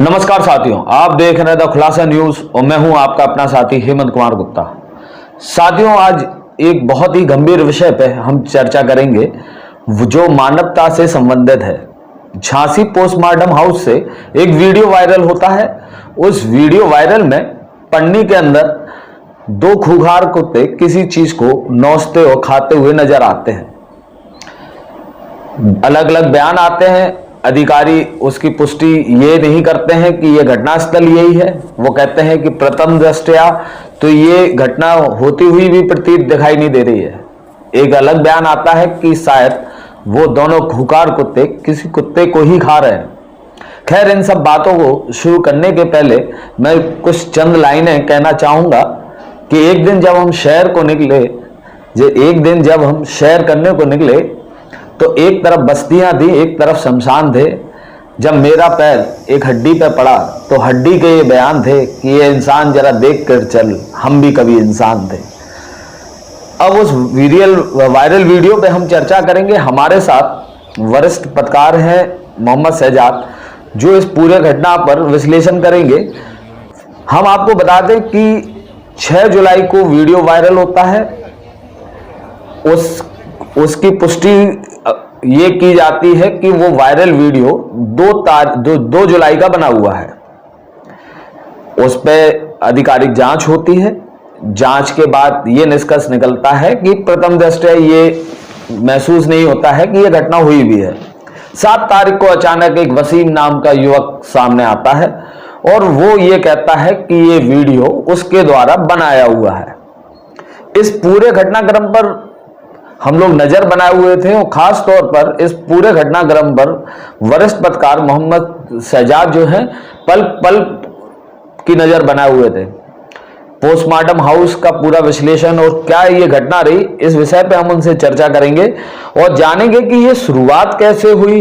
नमस्कार साथियों, आप देख रहे हैं द खुलासा न्यूज और मैं हूं आपका अपना साथी हेमंत कुमार गुप्ता। साथियों, आज एक बहुत ही गंभीर विषय पे हम चर्चा करेंगे जो मानवता से संबंधित है। झांसी पोस्टमार्टम हाउस से एक वीडियो वायरल होता है। उस वीडियो वायरल में पन्नी के अंदर दो खूंखार कुत्ते किसी चीज को नोचते और खाते हुए नजर आते हैं। अलग अलग बयान आते हैं। अधिकारी उसकी पुष्टि ये नहीं करते हैं कि यह घटनास्थल यही है। वो कहते हैं कि प्रथम दृष्टया तो ये घटना होती हुई भी प्रतीत दिखाई नहीं दे रही है। एक अलग बयान आता है कि शायद वो दोनों खूंखार कुत्ते किसी कुत्ते को ही खा रहे हैं। खैर, इन सब बातों को शुरू करने के पहले मैं कुछ चंद लाइनें कहना चाहूंगा कि एक दिन जब हम शहर करने को निकले तो एक तरफ बस्तियां थी, एक तरफ शमशान थे। जब मेरा पैर एक हड्डी पर पड़ा तो हड्डी के ये बयान थे कि ये इंसान जरा देख कर चल, हम भी कभी इंसान थे। अब उस वायरल वीडियो पे हम चर्चा करेंगे। हमारे साथ वरिष्ठ पत्रकार हैं मोहम्मद शहजाद, जो इस पूरे घटना पर विश्लेषण करेंगे। हम आपको बता दें कि 6 जुलाई को वीडियो वायरल होता है। उसकी पुष्टि ये की जाती है कि वो वायरल वीडियो 2 जुलाई का बना हुआ है। उस पर आधिकारिक जांच होती है। जांच के बाद ये निष्कर्ष निकलता है कि प्रथम दृष्टया ये महसूस नहीं होता है कि ये घटना हुई भी है। 7 तारीख को अचानक एक वसीम नाम का युवक सामने आता है और वो ये कहता है कि ये वीडियो उसके द्वारा बनाया हुआ है। इस पूरे घटनाक्रम पर हम लोग नजर बनाए हुए थे और खास तौर पर इस पूरे घटनाक्रम पर वरिष्ठ पत्रकार मोहम्मद शहजाद जो हैं पल पल की नजर बनाए हुए थे। पोस्टमार्टम हाउस का पूरा विश्लेषण और क्या ये घटना रही, इस विषय पे हम उनसे चर्चा करेंगे और जानेंगे कि ये शुरुआत कैसे हुई,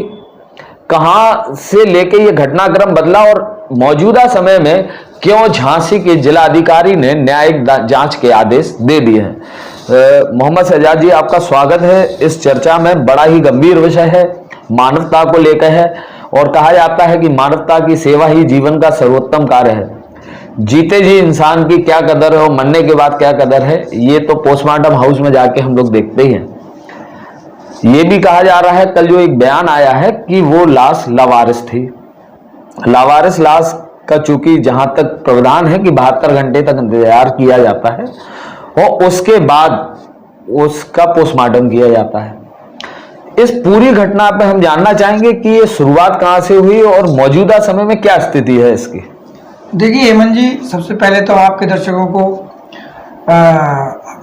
कहां से लेके ये घटनाक्रम बदला और मौजूदा समय में क्यों झांसी के जिलाधिकारी ने न्यायिक जांच के आदेश दे दिए हैं। मोहम्मद शहजाद जी, आपका स्वागत है इस चर्चा में। बड़ा ही गंभीर विषय है, मानवता को लेकर है और कहा जाता है कि मानवता की सेवा ही जीवन का सर्वोत्तम कार्य है। जीते जी इंसान की क्या कदर है और मरने के बाद क्या कदर है, ये तो पोस्टमार्टम हाउस में जाके हम लोग देखते ही हैं। ये भी कहा जा रहा है, कल जो एक बयान आया है कि वो लाश लावारिस थी। लावारिस लाश का चूंकि जहां तक प्रावधान है कि 72 घंटे तक इंतजार किया जाता है और उसके बाद उसका पोस्टमार्टम किया जाता है। इस पूरी घटना पे हम जानना चाहेंगे कि ये शुरुआत कहां से हुई और मौजूदा समय में क्या स्थिति है इसकी। देखिए हेमंत जी, सबसे पहले तो आपके दर्शकों को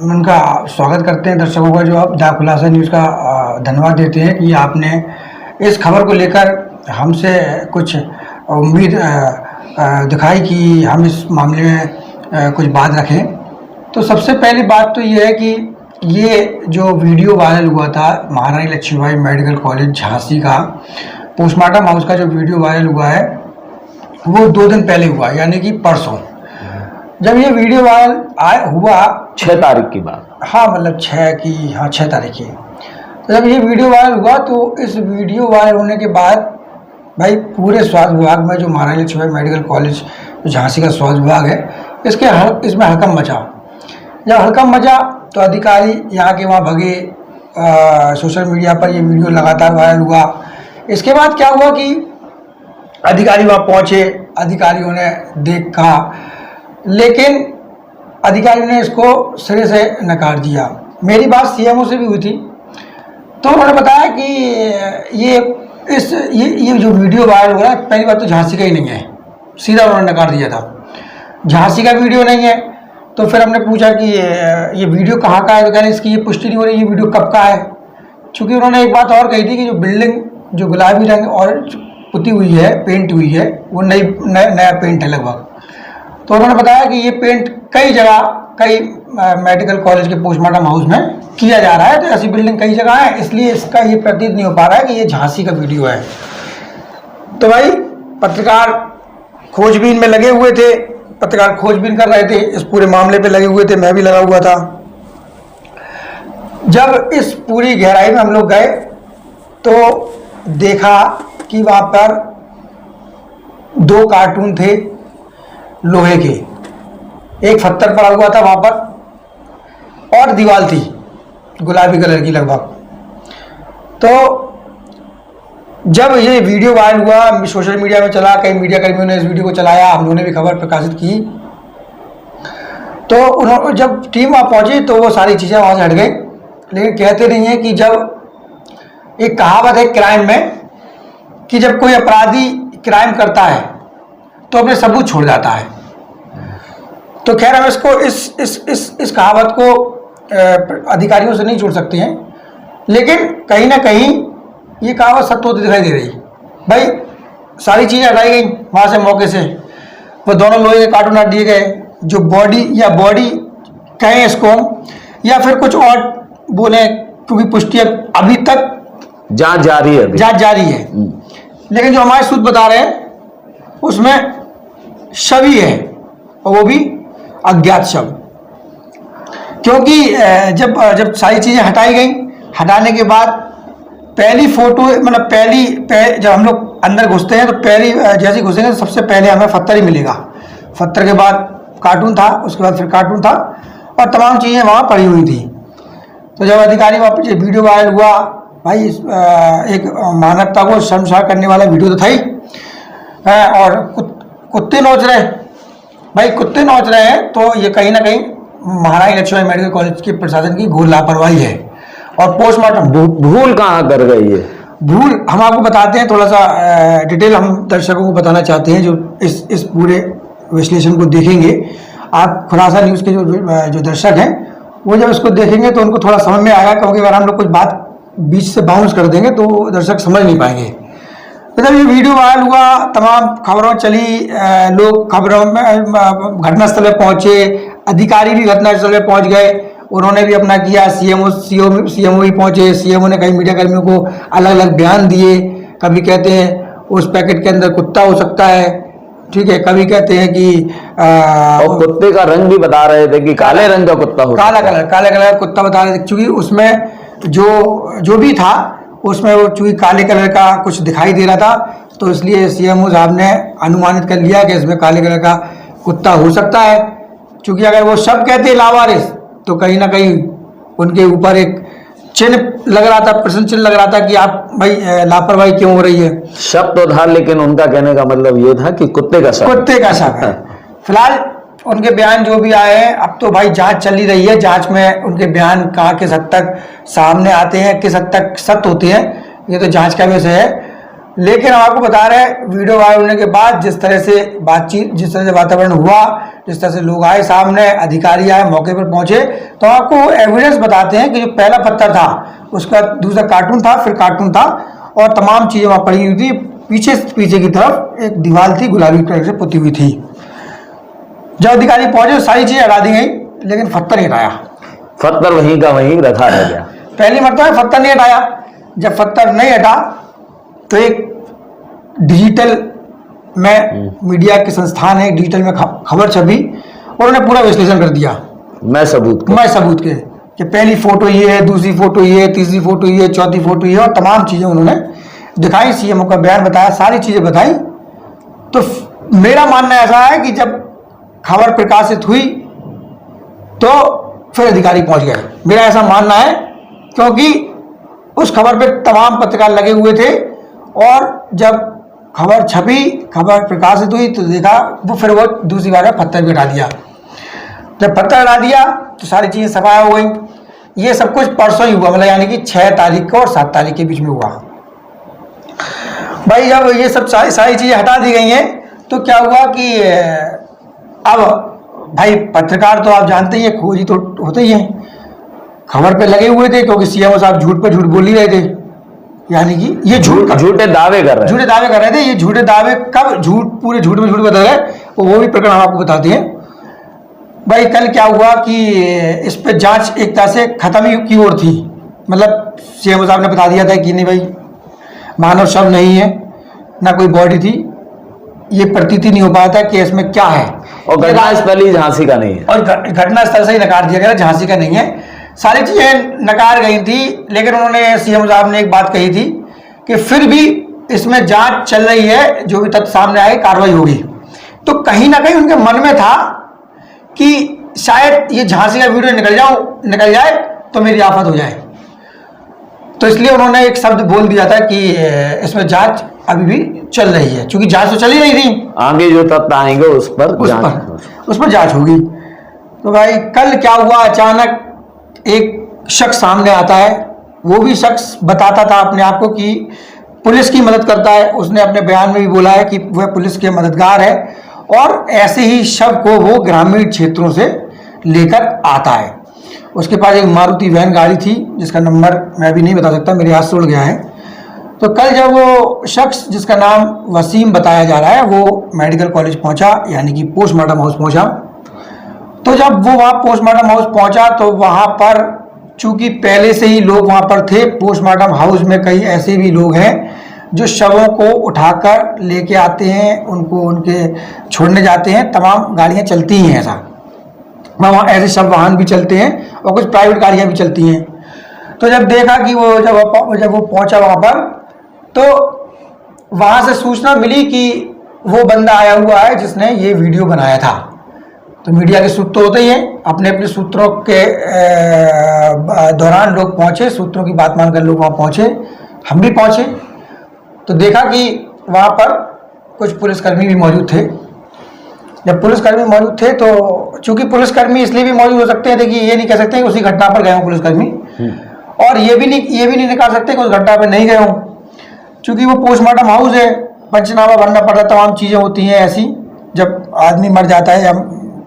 उनका स्वागत करते हैं। दर्शकों का जो आप द खुलासा न्यूज़ का धन्यवाद देते हैं कि आपने इस खबर को लेकर हमसे कुछ उम्मीद दिखाई कि हम इस मामले में कुछ बात रखें। तो सबसे पहली बात तो ये है कि ये जो वीडियो वायरल हुआ था महारानी लक्ष्मीबाई मेडिकल कॉलेज झांसी का पोस्टमार्टम हाउस का जो वीडियो वायरल हुआ है वो 2 दिन पहले हुआ, यानी कि परसों। जब ये वीडियो वायरल हुआ 6 तारीख की बात, हाँ मतलब 6 तारीख की। तो जब ये वीडियो वायरल हुआ तो इस वीडियो वायरल होने के बाद भाई पूरे स्वास्थ्य विभाग में जो महारानी लक्ष्मीबाई मेडिकल कॉलेज जो झांसी का स्वास्थ्य विभाग है इसमें हड़कंप मचा। जब हड़कंप मचा तो अधिकारी यहाँ के वहाँ भगे। सोशल मीडिया पर ये वीडियो लगातार वायरल हुआ। इसके बाद क्या हुआ कि अधिकारी वहाँ पहुँचे, अधिकारियों ने देखा, लेकिन अधिकारियों ने इसको सिरे से नकार दिया। मेरी बात सीएमओ से भी हुई थी तो उन्होंने बताया कि ये जो वीडियो वायरल हो रहा है, पहली बात तो झांसी का ही नहीं है, सीधा उन्होंने नकार दिया था, झांसी का वीडियो नहीं है। तो फिर हमने पूछा कि ये वीडियो कहाँ का है, तो कह रहे इसकी ये पुष्टि नहीं हो रही, ये वीडियो कब का है। चूँकि उन्होंने एक बात और कही थी कि जो बिल्डिंग जो गुलाबी रंग और पुती हुई है, पेंट हुई है, वो नया पेंट है लगभग। तो उन्होंने बताया कि ये पेंट कई जगह कई मेडिकल कॉलेज के पोस्टमार्टम हाउस में किया जा रहा है, तो ऐसी बिल्डिंग कई जगह है, इसलिए इसका ये प्रतीत नहीं हो पा रहा है कि ये झांसी का वीडियो है। तो भाई पत्रकार खोजबीन में लगे हुए थे, पत्रकार खोजबीन कर रहे थे, इस पूरे मामले पे लगे हुए थे, मैं भी लगा हुआ था। जब इस पूरी गहराई में हम लोग गए तो देखा कि वहाँ पर 2 कार्टून थे लोहे के, एक पत्थर पड़ा हुआ था वहाँ पर और दीवार थी गुलाबी कलर की लगभग। तो जब ये वीडियो वायरल हुआ, सोशल मीडिया में चला, कई मीडिया कर्मियों ने इस वीडियो को चलाया, हम लोगों ने भी खबर प्रकाशित की, तो उन्होंने जब टीम वहाँ पहुंची तो वो सारी चीज़ें वहाँ से हट गई। लेकिन कहते नहीं है कि जब एक कहावत है क्राइम में कि जब कोई अपराधी क्राइम करता है तो अपने सबूत छोड़ जाता है। तो खैर हम इसको इस कहावत को अधिकारियों से नहीं छोड़ सकते हैं, लेकिन कहीं ना कहीं ये कहावत सत्य होती दिखाई दे रही। भाई सारी चीज़ें हटाई गई वहाँ से मौके से, वो दोनों लोहे के कार्टून हटा दिए गए, जो बॉडी कहें इसको या फिर कुछ और बोले, क्योंकि पुष्टि अभी तक जांच जारी है। लेकिन जो हमारे सूत्र बता रहे हैं उसमें शव ही है, और वो भी अज्ञात शव। क्योंकि जब सारी चीज़ें हटाई गई, हटाने के बाद पहली फोटो मतलब जब हम लोग अंदर घुसते हैं तो पहली जैसे घुसेंगे तो सबसे पहले हमें पत्थर ही मिलेगा। पत्थर के बाद कार्टून था, उसके बाद फिर कार्टून था और तमाम चीज़ें वहाँ पड़ी हुई थी। तो जब अधिकारी वापस वीडियो वायरल हुआ, भाई एक मानवता को शर्मसार करने वाला वीडियो तो था ही, और कुत्ते नोच रहे, भाई कुत्ते नोच रहे हैं, तो ये कहीं ना कहीं महारानी लक्ष्मीबाई मेडिकल कॉलेज के प्रशासन की घोर लापरवाही है। और पोस्टमार्टम भूल कहाँ कर गई है? भूल हम आपको बताते हैं, थोड़ा सा डिटेल हम दर्शकों को बताना चाहते हैं जो इस पूरे विश्लेषण को देखेंगे। आप खुलासा न्यूज़ के जो दर्शक हैं वो जब इसको देखेंगे तो उनको थोड़ा समझ में आएगा, क्योंकि अगर हम लोग कुछ बात बीच से बाउंस कर देंगे तो दर्शक समझ नहीं पाएंगे। जब ये वीडियो वायरल हुआ, तमाम खबरों चली, लोग खबरों में घटनास्थल पर पहुंचे, अधिकारी भी घटनास्थल पर पहुंच गए, उन्होंने भी अपना किया, सीएमओ भी पहुंचे। सीएमओ ने कई मीडिया कर्मियों को अलग अलग बयान दिए। कभी कहते हैं उस पैकेट के अंदर कुत्ता हो सकता है, ठीक है, कभी कहते हैं कि और कुत्ते का रंग भी बता रहे थे कि काले रंग का कुत्ता हो, काले कलर कुत्ता बता रहे थे, क्योंकि उसमें जो भी था उसमें वो चूंकि काले कलर का कुछ दिखाई दे रहा था, तो इसलिए सीएमओ साहब ने अनुमानित कर लिया कि इसमें काले कलर का कुत्ता हो सकता है। क्योंकि अगर वो सब कहते लावारिस तो कहीं ना कहीं उनके ऊपर एक चिन्ह लग रहा था, प्रश्न चिन्ह लग रहा था कि आप भाई लापरवाही क्यों हो रही है। शक तो था, लेकिन उनका कहने का मतलब ये था कि कुत्ते का शक है। फिलहाल उनके बयान जो भी आए हैं, अब तो भाई जांच चल ही रही है, जांच में उनके बयान कहाँ किस हद तक सामने आते हैं, किस हद तक सत्य होते हैं, ये तो जांच का विषय है। लेकिन हम आपको बता रहे हैं वीडियो वायरल होने के बाद जिस तरह से बातचीत, जिस तरह से वातावरण हुआ, जिस तरह से लोग आए सामने, अधिकारी आए, मौके पर पहुंचे, तो आपको एविडेंस बताते हैं कि जो पहला पत्थर था उसका दूसरा कार्टून था, फिर कार्टून था और तमाम चीज़ें वहाँ पड़ी हुई थी। पीछे की तरफ एक दीवार थी, गुलाबी कलर से पुती हुई थी। जब अधिकारी पहुंचे सारी चीजें हटा दी गई, लेकिन पत्थर नहीं हटाया। पत्थर वहीं का वहीं रखा रह गया। पहली मरतबा पत्थर नहीं हटाया। जब पत्थर नहीं हटा तो एक डिजिटल में मीडिया के संस्थान है, डिजिटल में खबर छपी और उन्होंने पूरा विश्लेषण कर दिया। मैं सबूत के कि पहली फोटो ये है, दूसरी फोटो ये है, तीसरी फोटो ये है, चौथी फोटो ये है, और तमाम चीजें उन्होंने दिखाई, सीएमओ का बयान बताया, सारी चीजें बताई। तो मेरा मानना ऐसा है कि जब खबर प्रकाशित हुई तो फिर अधिकारी पहुंच गए, मेरा ऐसा मानना है, क्योंकि उस खबर पे तमाम पत्रकार लगे हुए थे और जब खबर छपी, खबर प्रकाशित हुई तो देखा फिर वो दूसरी बार पत्थर भी हटा दिया। जब पत्थर हटा दिया तो सारी चीज़ें सफाया हो गई। ये सब कुछ परसों ही हुआ, मतलब यानी कि 6 तारीख को और 7 तारीख के बीच में हुआ। भाई जब ये सब सारी चीज़ें हटा दी गई हैं तो क्या हुआ कि अब भाई पत्रकार तो आप जानते ही हैं, खोजी तो होते ही हैं, खबर पे लगे हुए थे, क्योंकि सीएमओ साहब झूठ पे झूठ बोल ही रहे थे, यानी कि ये झूठे दावे कर रहे थे। ये झूठे दावे कब पूरे झूठ में झूठ बदल गए, वो भी प्रकरण हम आपको बताते हैं। भाई कल क्या हुआ कि इस पे जांच एक तरह से खत्म ही की ओर थी, मतलब सीएमओ साहब ने बता दिया था कि नहीं भाई मानव शव नहीं है, ना कोई बॉडी थी, ये प्रतीत ही नहीं हो पाया था कि इसमें क्या है, और घटनास्थल ही झांसी का नहीं है, और घटनास्थल से ही नकार दिया गया, झांसी का नहीं है। सारी चीजें नकार गई थी, लेकिन उन्होंने सीएम साहब ने एक बात कही थी कि फिर भी इसमें जांच चल रही है, जो भी तथ्य सामने आए कार्रवाई होगी। तो कहीं ना कहीं उनके मन में था कि शायद ये झांसी का वीडियो निकल जाए तो मेरी आफत हो जाए, तो इसलिए उन्होंने एक शब्द बोल दिया था कि इसमें जांच अभी भी चल रही है, क्योंकि जांच तो चल ही रही थी, आगे जो तथ्य आएंगे उस पर जांच होगी। तो भाई कल क्या हुआ, अचानक एक शख्स सामने आता है, वो भी शख्स बताता था अपने आप को कि पुलिस की मदद करता है। उसने अपने बयान में भी बोला है कि वह पुलिस के मददगार है, और ऐसे ही शव को वो ग्रामीण क्षेत्रों से लेकर आता है। उसके पास एक मारुति वैन गाड़ी थी, जिसका नंबर मैं भी नहीं बता सकता, मेरे हाथ से उड़ गया है। तो कल जब वो शख्स, जिसका नाम वसीम बताया जा रहा है, वो मेडिकल कॉलेज पहुंचा, यानी कि पोस्टमार्टम हाउस पहुंचा। तो जब वो वहाँ पोस्टमार्टम हाउस पहुंचा तो वहाँ पर चूंकि पहले से ही लोग वहाँ पर थे, पोस्टमार्टम हाउस में कई ऐसे भी लोग हैं जो शवों को उठाकर लेके आते हैं, उनको उनके छोड़ने जाते हैं, तमाम गाड़ियाँ चलती हैं ऐसा, वहाँ ऐसे शव वाहन भी चलते हैं और कुछ प्राइवेट गाड़ियाँ भी चलती हैं। तो जब देखा कि वो जब वो पहुँचा वहाँ पर, तो वहाँ से सूचना मिली कि वो बंदा आया हुआ है जिसने ये वीडियो बनाया था। तो मीडिया के सूत्र होते ही हैं, अपने अपने सूत्रों के दौरान लोग पहुँचे, सूत्रों की बात मानकर लोग वहाँ पहुँचे, हम भी पहुँचे। तो देखा कि वहाँ पर कुछ पुलिसकर्मी भी मौजूद थे। जब पुलिसकर्मी मौजूद थे तो चूंकि पुलिसकर्मी इसलिए भी मौजूद हो सकते हैं, देखिए ये नहीं कह सकते कि उसी घटना पर गए हों पुलिसकर्मी, और ये भी नहीं निकाल सकते कि उस घटना पर नहीं गए हों, क्योंकि वो पोस्टमार्टम हाउस है, पंचनामा बनना पड़ता, तमाम चीज़ें होती हैं ऐसी। जब आदमी मर जाता है या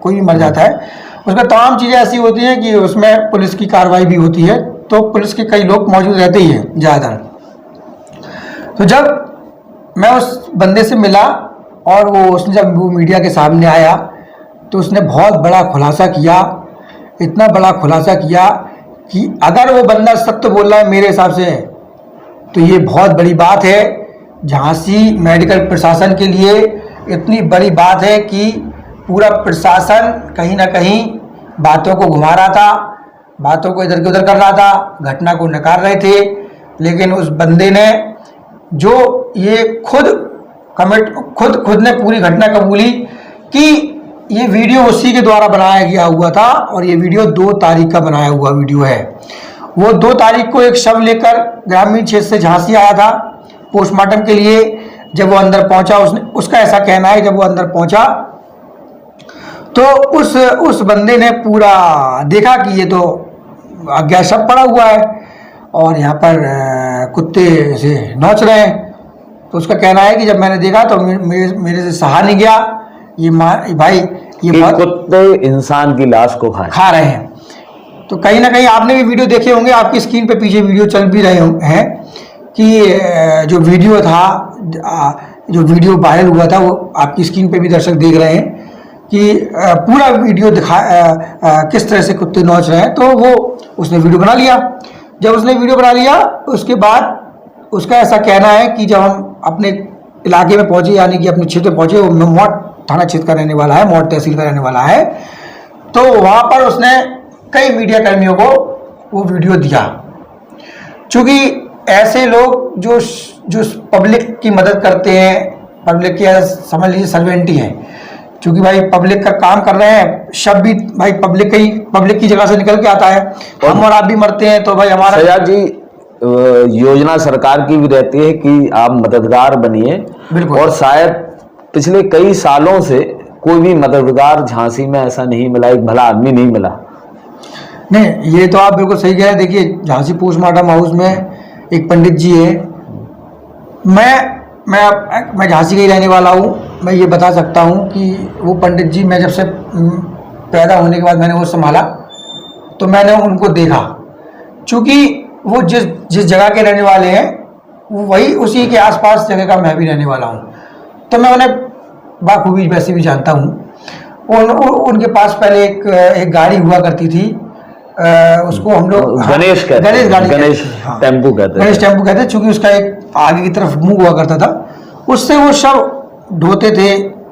कोई भी मर जाता है, उसमें तमाम चीज़ें ऐसी होती हैं कि उसमें पुलिस की कार्रवाई भी होती है, तो पुलिस के कई लोग मौजूद रहते ही हैं ज़्यादातर। तो जब मैं उस बंदे से मिला और उसने जब वो मीडिया के सामने आया, तो उसने बहुत बड़ा खुलासा किया, इतना बड़ा खुलासा किया कि अगर वो बंदा सत्य बोल रहा है मेरे हिसाब से, तो ये बहुत बड़ी बात है। झांसी मेडिकल प्रशासन के लिए इतनी बड़ी बात है कि पूरा प्रशासन कहीं ना कहीं बातों को घुमा रहा था, बातों को इधर उधर कर रहा था, घटना को नकार रहे थे। लेकिन उस बंदे ने जो ये खुद ने पूरी घटना कबूली कि ये वीडियो उसी के द्वारा बनाया गया हुआ था, और ये वीडियो 2 तारीख का बनाया हुआ वीडियो है। वो 2 तारीख को एक शव लेकर ग्रामीण क्षेत्र से झांसी आया था पोस्टमार्टम के लिए। जब वो अंदर पहुंचा, उसका ऐसा कहना है, जब वो अंदर पहुंचा तो उस बंदे ने पूरा देखा कि ये तो अज्ञात शव पड़ा हुआ है और यहाँ पर कुत्ते से नोच रहे हैं। तो उसका कहना है कि जब मैंने देखा तो मेरे से सहा नहीं गया, ये भाई ये बहुत कुत्ते इंसान की लाश को खा रहे हैं। तो कहीं ना कहीं आपने भी वीडियो देखे होंगे, आपकी स्क्रीन पे पीछे वीडियो चल भी रहे हैं कि जो वीडियो था, जो वीडियो वायरल हुआ था, वो आपकी स्क्रीन पे भी दर्शक देख रहे हैं कि पूरा वीडियो किस तरह से कुत्ते नोच रहे हैं। तो वो उसने वीडियो बना लिया। जब उसने वीडियो बना लिया, उसके बाद उसका ऐसा कहना है कि जब हम अपने इलाके में पहुंचे, यानी कि अपने क्षेत्र में पहुंचे, वो मौट थाना क्षेत्र का रहने वाला है, मौट तहसील का रहने वाला है, तो वहाँ पर उसने कई मीडिया कर्मियों को वो वीडियो दिया। चूँकि ऐसे लोग जो पब्लिक की मदद करते हैं, पब्लिक के समझ लीजिए सर्वेंटी हैं, क्योंकि भाई पब्लिक का काम कर रहे हैं, शब भी भाई पब्लिक की जगह से निकल के आता है। हम और आप भी मरते हैं तो भाई हमारा सयाज जी योजना सरकार की भी रहती है कि आप मददगार बनिए, और शायद पिछले कई सालों से कोई भी मददगार झांसी में ऐसा नहीं मिला, एक भला आदमी नहीं मिला। नहीं, ये तो आप बिल्कुल सही कह रहे हैं। देखिए झांसी पोस्टमार्टम हाउस में एक पंडित जी है, मैं झांसी का ही रहने वाला हूँ। मैं ये बता सकता हूँ कि वो पंडित जी, मैं जब से पैदा होने के बाद मैंने वो संभाला, तो मैंने उनको देखा। चूँकि वो जिस जगह के रहने वाले हैं, वही उसी के आसपास जगह का मैं भी रहने वाला हूँ, तो मैं उन्हें बाखूबी वैसे भी जानता हूँ। उनके पास पहले एक गाड़ी हुआ करती थी, उसको हम लोग गणेश टेम्पू कहते हैं, चूँकि उसका एक आगे की तरफ मुंह हुआ करता था, उससे वो शव ढोते थे,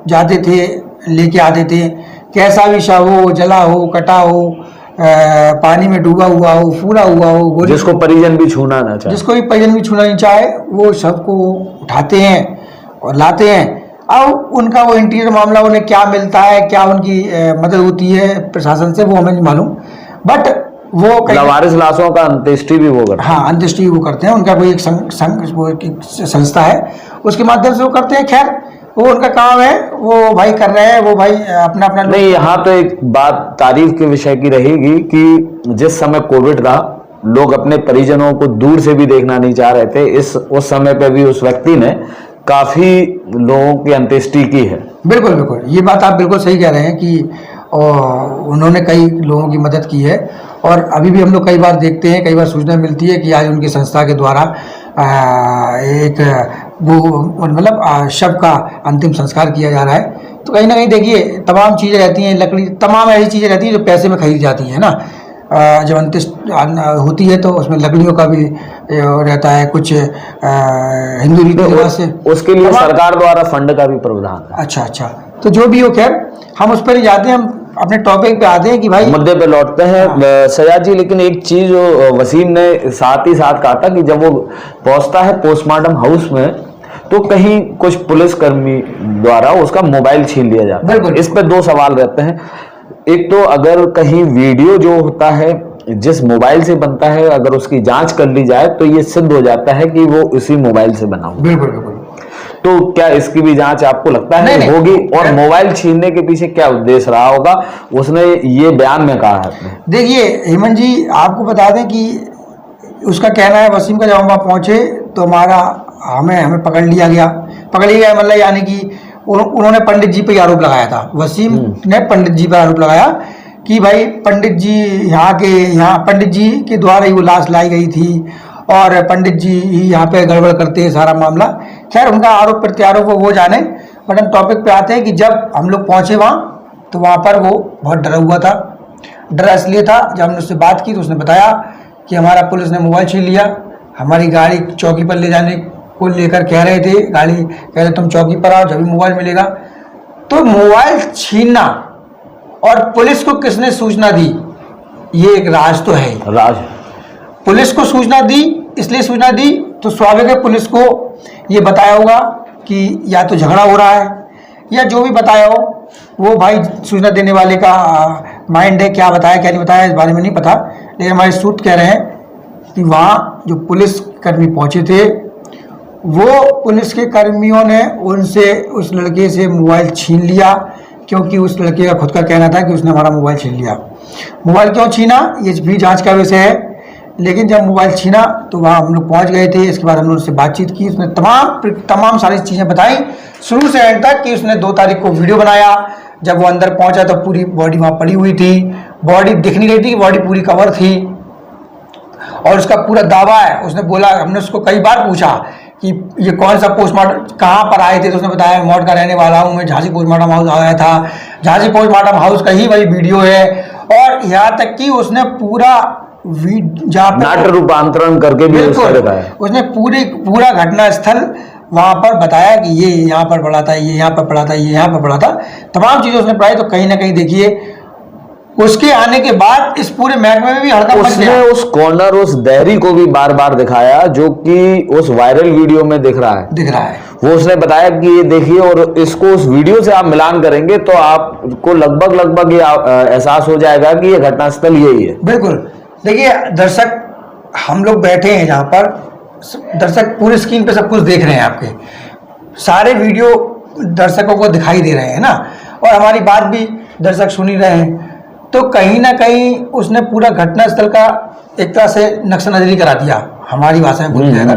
जाते थे, लेके आते थे। कैसा भी शव हो, जला हो, कटा हो, पानी में डूबा हुआ हो, फूला हुआ हो, जिसको परिजन भी छूना ना चाहे, जिसको भी परिजन भी छूना नहीं चाहे, वो सबको उठाते हैं और लाते हैं। अब उनका वो इंटीरियर मामला, उन्हें क्या मिलता है, क्या उनकी मदद होती है प्रशासन से, वो हमें नहीं मालूम, बट वो लावारिस लाशों का अंत्येष्टि भी वो करते हैं। हाँ, अंत्येष्टि वो करते हैं। उनका कोई एक संस्था है, उसके माध्यम से वो करते हैं। खैर, वो उनका काम है, वो भाई कर रहे हैं, वो भाई अपना अपना। नहीं, यहाँ तो एक बात तारीफ के विषय की रहेगी कि जिस समय कोविड था, लोग अपने परिजनों को दूर से भी देखना नहीं चाह रहे थे। उस समय पे भी उस व्यक्ति ने काफी लोगों की अंत्येष्टि की है। बिल्कुल बिल्कुल, ये बात आप बिल्कुल सही कह रहे हैं कि उन्होंने कई लोगों की मदद की है। और अभी भी हम लोग कई बार देखते हैं, कई बार सूचना मिलती है कि आज उनकी संस्था के द्वारा एक वो मतलब शव का अंतिम संस्कार किया जा रहा है। तो कहीं ना कहीं देखिए, तमाम चीज़ें रहती हैं, लकड़ी, तमाम ऐसी चीज़ें रहती हैं जो पैसे में खरीद जाती हैं ना। जब अंत्येष्टि होती है तो उसमें लकड़ियों का भी रहता है, कुछ हिंदू रीति रिवाज से उसके लिए सरकार द्वारा फंड का भी प्रावधान है। अच्छा अच्छा, तो जो भी हो, खैर हम उस पर ही जाते हैं, हम अपने टॉपिक पे आते हैं कि भाई मुद्दे पे लौटते हैं। हाँ। सयाज जी, लेकिन एक चीज जो वसीम ने साथ ही साथ कहा था कि जब वो पहुंचता है पोस्टमार्टम हाउस में, तो कहीं कुछ पुलिसकर्मी द्वारा उसका मोबाइल छीन लिया जाता है। इस पे दो सवाल रहते हैं। एक तो अगर कहीं वीडियो जो होता है जिस मोबाइल से बनता है, अगर उसकी जांच कर ली जाए तो ये सिद्ध हो जाता है कि वो उसी मोबाइल से बना हुआ। बिल्कुल बिल्कुल। तो क्या इसकी भी जांच आपको लगता है नहीं होगी? और मोबाइल छीनने के पीछे क्या उद्देश्य रहा होगा? उसने ये बयान में कहा है। देखिए हेमंत जी, आपको बता दें कि उसका कहना है, वसीम का, जब हम वहाँ पहुँचे तो हमें पकड़ लिया गया मतलब, यानी कि उन्होंने पंडित जी पे आरोप लगाया था। वसीम ने पंडित जी पर आरोप लगाया कि भाई पंडित जी के द्वारा ही वो लाश लाई गई थी और पंडित जी ही यहाँ पे गड़बड़ करते हैं सारा मामला। खैर, उनका आरोप प्रत्यारोप वो जाने, बट हम टॉपिक पे आते हैं कि जब हम लोग पहुँचे वहाँ, तो वहाँ पर वो बहुत डरा हुआ था। डरा इसलिए था, जब हमने उससे बात की तो उसने बताया कि हमारा पुलिस ने मोबाइल छीन लिया, हमारी गाड़ी चौकी पर ले जाने को लेकर कह रहे थे, गाड़ी कह रहे तुम चौकी पर आओ, जब भी मोबाइल मिलेगा। तो मोबाइल छीनना और पुलिस को किसने सूचना दी, ये एक राज तो है। राज पुलिस को सूचना दी, इसलिए सूचना दी तो स्वाभाविक है पुलिस को ये बताया होगा कि या तो झगड़ा हो रहा है, या जो भी बताया हो, वो भाई सूचना देने वाले का माइंड है, क्या बताया क्या नहीं बताया इस बारे में नहीं पता। लेकिन हमारे सूत्र कह रहे हैं कि वहाँ जो पुलिस कर्मी पहुँचे थे, वो पुलिस के कर्मियों ने उनसे, उस लड़के से मोबाइल छीन लिया, क्योंकि उस लड़के का खुद का कहना था कि उसने हमारा मोबाइल छीन लिया। मोबाइल क्यों छीना, ये भी जांच का विषय है। लेकिन जब मोबाइल छीना तो वहाँ हम लोग पहुँच गए थे। इसके बाद हम लोग उससे बातचीत की, उसने तमाम सारी चीज़ें बताई शुरू से एंड तक, कि उसने 2 तारीख को वीडियो बनाया। जब वो अंदर पहुँचा तो पूरी बॉडी वहाँ पड़ी हुई थी, बॉडी दिख नहीं रही थी, बॉडी पूरी कवर थी। और उसका पूरा दावा है, उसने बोला, हमने उसको कई बार पूछा कि ये कौन सा पोस्टमार्टम, कहाँ पर आए थे, तो उसने बताया मौत का रहने वाला हूँ मैं, झांसी पोस्टमार्टम हाउस आया था। झांसी पोस्टमार्टम हाउस का ही वही वीडियो है। और यहाँ तक कि उसने पूरा नाट्य रूपांतरण करके भी उसने पूरा घटना स्थल वहाँ पर बताया कि ये यहाँ पर पड़ा था, ये यहाँ पर पड़ा था, ये यहाँ पर पड़ा था, तमाम चीज़ें उसने पढ़ाई। तो कहीं ना कहीं देखिए, उसके आने के बाद इस पूरे महकमे में भी हड़कंप मच गया। उसने उस कॉर्नर, उस डायरी को भी बार बार दिखाया, जो कि उस वायरल वीडियो में दिख रहा है। वो उसने बताया कि ये देखिए, और इसको उस वीडियो से आप मिलान करेंगे तो आपको लगभग ये एहसास हो जाएगा कि ये घटनास्थल यही है। बिल्कुल। देखिए दर्शक, हम लोग बैठे हैं जहाँ पर, दर्शक पूरी स्क्रीन पे सब कुछ देख रहे हैं, आपके सारे वीडियो दर्शकों को दिखाई दे रहे हैं ना, और हमारी बात भी दर्शक सुन ही रहे हैं। तो कहीं ना कहीं उसने पूरा घटनास्थल का एक तरह से नक्शा नजरी करा दिया, हमारी भाषा में बोल जाएगा।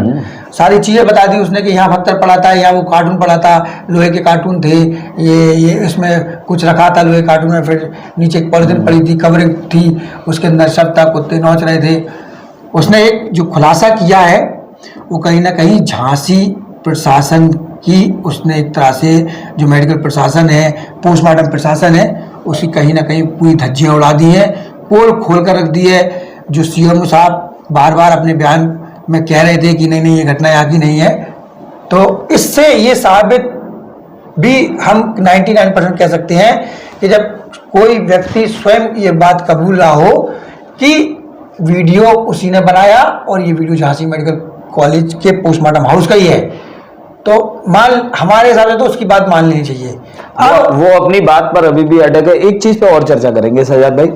सारी चीज़ें बता दी उसने कि यहाँ पत्थर पड़ा था, यहाँ वो कार्टून पड़ा था, लोहे के कार्टून थे, ये इसमें कुछ रखा था लोहे कार्टून में, फिर नीचे एक पॉलिथीन पड़ी थी, कवरिंग थी, उसके अंदर शव था, कुत्ते नोच रहे थे। उसने एक जो खुलासा किया है वो कहीं ना कहीं झांसी प्रशासन की, उसने एक तरह से जो मेडिकल प्रशासन है, पोस्टमार्टम प्रशासन है, उसकी कहीं ना कहीं पूरी धज्जियाँ उड़ा दी है, पोल खोल कर रख दी है। जो सीएम साहब बार बार अपने बयान में कह रहे थे कि नहीं ये घटना यहाँ की नहीं है, तो इससे ये साबित भी हम 99% कह सकते हैं कि जब कोई व्यक्ति स्वयं ये बात कबूल रहा हो कि वीडियो उसी ने बनाया और ये वीडियो झांसी मेडिकल कॉलेज के पोस्टमार्टम हाउस का ही है, तो हमारे हिसाब से तो उसकी बात मान लेनी चाहिए। अब वो अपनी बात पर अभी भी अटक है। एक चीज पे और चर्चा करेंगे सजाद भाई।